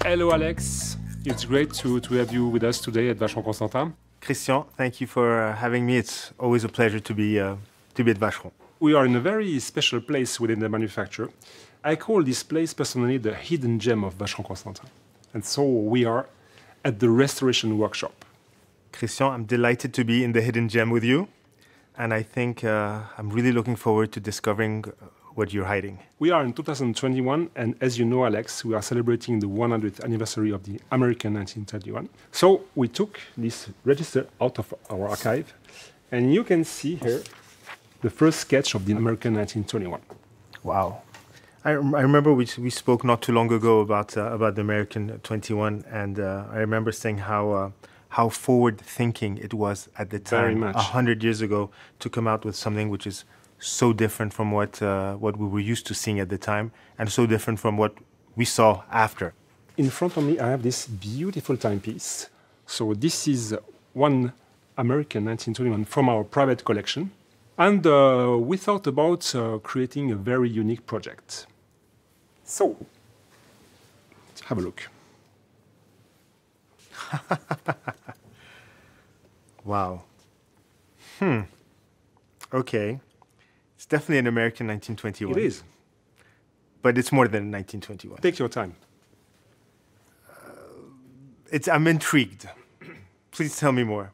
Hello, Alex. It's great to have you with us today at Vacheron Constantin. Christian, thank you for having me. It's always a pleasure to be at Vacheron. We are in a very special place within the manufacture. I call this place personally the hidden gem of Vacheron Constantin. And so we are at the restoration workshop. Christian, I'm delighted to be in the hidden gem with you. And I think I'm really looking forward to discovering what you're hiding. We are in 2021, and as you know, Alex, we are celebrating the 100th anniversary of the American 1931. So we took this register out of our archive, and you can see here the first sketch of the American 1921. Wow. I remember we spoke not too long ago about the American 21, and I remember saying how forward-thinking it was at the time, Very much. 100 years ago, to come out with something which is so different from what we were used to seeing at the time, and so different from what we saw after. In front of me, I have this beautiful timepiece. So this is one American 1921 from our private collection. And we thought about creating a very unique project. So, let's have a look. Wow. Okay. It's definitely an American 1921. It is. But it's more than 1921. Take your time. I'm intrigued. Please tell me more.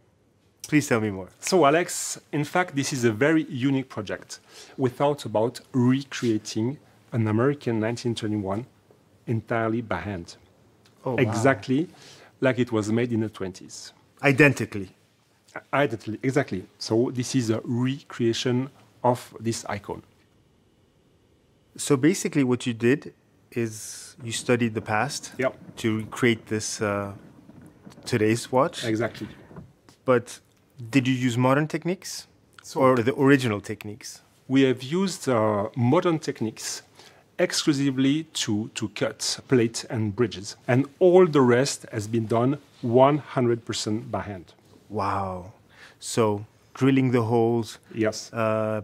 Please tell me more. So, Alex, in fact, this is a very unique project. We thought about recreating an American 1921 entirely by hand. Oh, wow. Exactly like it was made in the 20s. Identically. Identically, exactly. So this is a recreation of this icon. So basically what you did is you studied the past to create this today's watch. Exactly. But did you use modern techniques or the original techniques? We have used modern techniques exclusively to cut plate and bridges. And all the rest has been done 100% by hand. Wow. So drilling the holes, yes,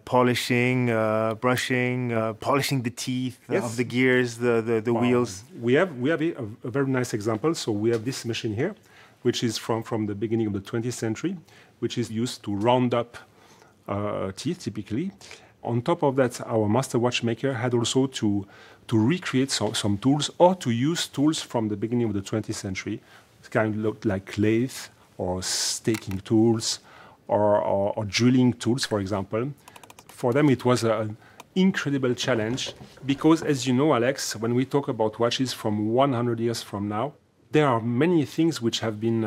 polishing, brushing, polishing the teeth of the gears, the wheels. We have a very nice example. So we have this machine here, which is from the beginning of the 20th century, which is used to round up teeth typically. On top of that, our master watchmaker had also to recreate some tools or to use tools from the beginning of the 20th century. It kind of looked like lathe or staking tools or drilling tools, for example. For them, it was an incredible challenge because, as you know, Alex, when we talk about watches from 100 years from now, there are many things which have been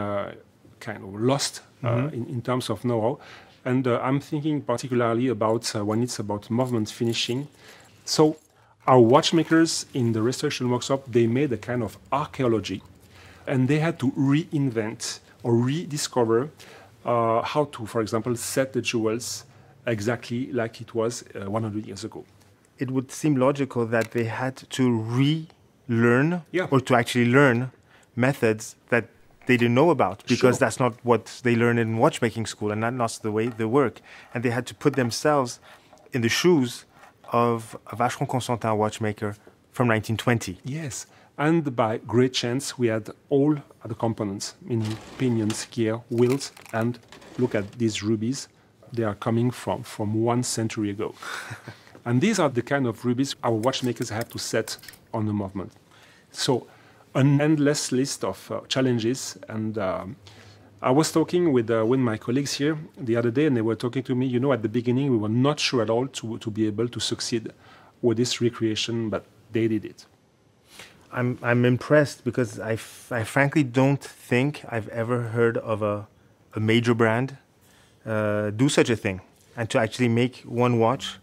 kind of lost in terms of know-how. And I'm thinking particularly about when it's about movement finishing. So our watchmakers in the restoration workshop, they made a kind of archaeology, and they had to reinvent or rediscover how to, for example, set the jewels exactly like it was 100 years ago. It would seem logical that they had to relearn or to actually learn methods that they didn't know about, because that's not what they learned in watchmaking school, and that's the way they work. And they had to put themselves in the shoes of a Vacheron Constantin watchmaker from 1920. Yes, and by great chance, we had all the components, meaning pinions, gear, wheels, and look at these rubies. They are coming from 1 century ago. And these are the kind of rubies our watchmakers have to set on the movement. So an endless list of challenges. And I was talking with my colleagues here the other day, and they were talking to me, you know, at the beginning, we were not sure at all to be able to succeed with this recreation, but they did it. I'm impressed because I frankly don't think I've ever heard of a major brand do such a thing, and to actually make one watch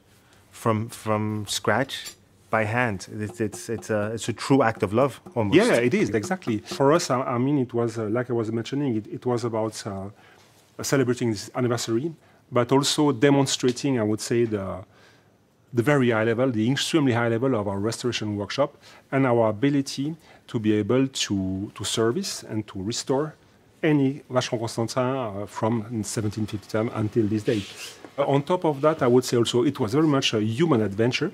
from scratch by hand. It's a true act of love, almost. Yeah, it is, exactly. For us, I mean, it was, like I was mentioning, it was about celebrating this anniversary, but also demonstrating, I would say, the very high level, the extremely high level of our restoration workshop and our ability to be able to service and to restore any Vacheron Constantin from 1750 until this day. On top of that, I would say also it was very much a human adventure.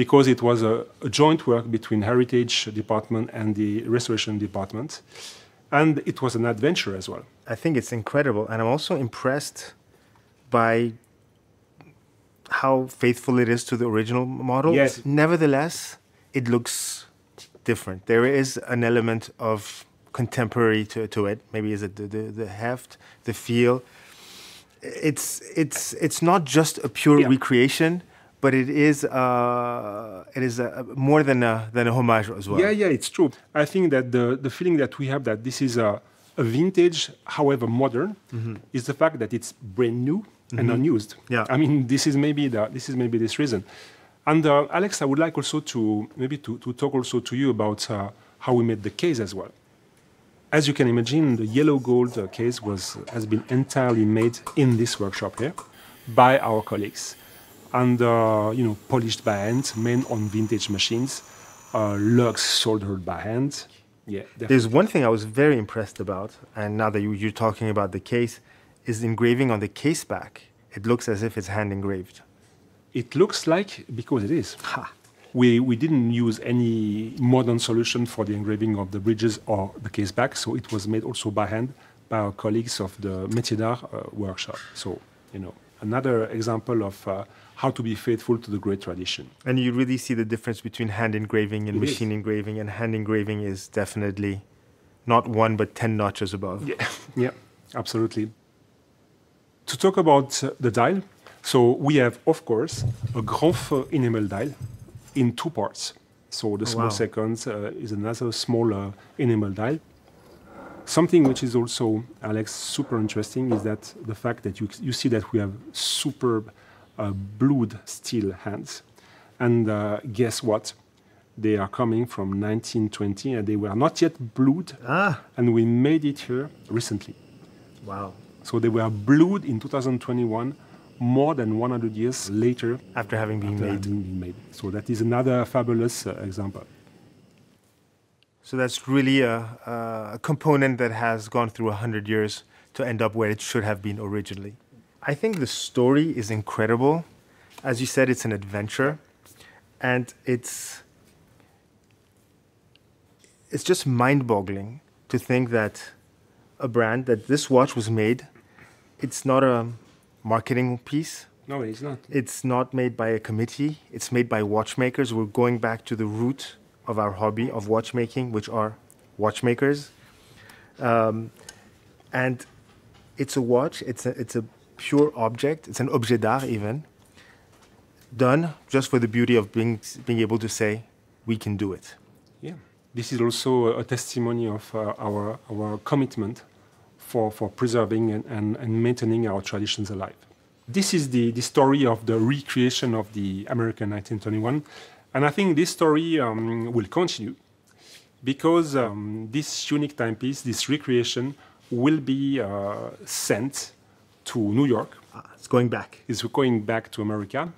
because it was a joint work between heritage department and the restoration department. And it was an adventure as well. I think it's incredible. And I'm also impressed by how faithful it is to the original model. Yes. Nevertheless, it looks different. There is an element of contemporary to it. Maybe is it the heft, the feel. It's not just a pure recreation, but it is more than a homage as well. Yeah, it's true. I think that the feeling that we have that this is a vintage, however modern, is the fact that it's brand new and unused. Yeah. I mean, this is maybe this reason. And Alex, I would like also to talk also to you about how we made the case as well. As you can imagine, the yellow gold case has been entirely made in this workshop here by our colleagues, and polished by hand, made on vintage machines, lugs soldered by hand. Yeah. Definitely. There's one thing I was very impressed about, and now that you're talking about the case, is engraving on the case back. It looks as if it's hand engraved. It looks like, because it is. We didn't use any modern solution for the engraving of the bridges or the case back, so it was made also by hand by our colleagues of the métier d'art workshop. So, another example of how to be faithful to the great tradition. And you really see the difference between hand engraving and machine engraving, and hand engraving is definitely not 1 but 10 notches above. Yeah, absolutely. To talk about the dial, so we have, of course, a grand feu enamel dial in 2 parts. So the small seconds is another small enamel dial. Something which is also, Alex, super interesting is that the fact that you see that we have superb blued steel hands. And guess what? They are coming from 1920 and they were not yet blued. And we made it here recently. Wow. So they were blued in 2021, more than 100 years later. After having been made. So that is another fabulous example. So that's really a component that has gone through 100 years to end up where it should have been originally. I think the story is incredible. As you said, it's an adventure. And it's just mind-boggling to think that that this watch was made, it's not a marketing piece. No, it's not. It's not made by a committee. It's made by watchmakers. We're going back to the root of our hobby of watchmaking, which are watchmakers. And it's a watch. It's a pure object. It's an objet d'art even, done just for the beauty of being able to say, we can do it. Yeah. This is also a testimony of our commitment for preserving and maintaining our traditions alive. This is the story of the recreation of the American 1921. And I think this story will continue because this unique timepiece, this recreation, will be sent to New York. It's going back. It's going back to America,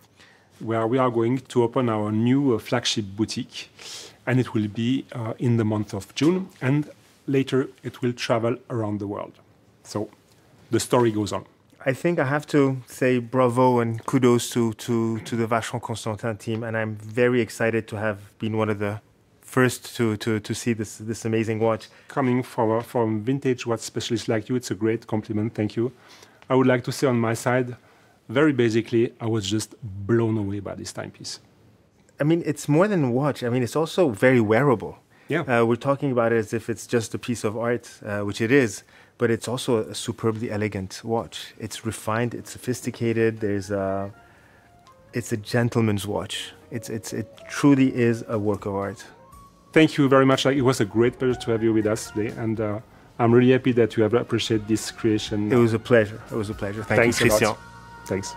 where we are going to open our new flagship boutique. And it will be in the month of June. And later, it will travel around the world. So the story goes on. I think I have to say bravo and kudos to the Vacheron Constantin team, and I'm very excited to have been one of the first to see this amazing watch. Coming from vintage watch specialists like you, it's a great compliment. Thank you. I would like to say on my side, very basically, I was just blown away by this timepiece. I mean, it's more than a watch. I mean, it's also very wearable. Yeah. We're talking about it as if it's just a piece of art, which it is. But it's also a superbly elegant watch. It's refined, it's sophisticated. It's a gentleman's watch. It truly is a work of art. Thank you very much. It was a great pleasure to have you with us today, and I'm really happy that you have appreciated this creation. It was a pleasure. It was a pleasure. Thanks you, Christian. Thanks.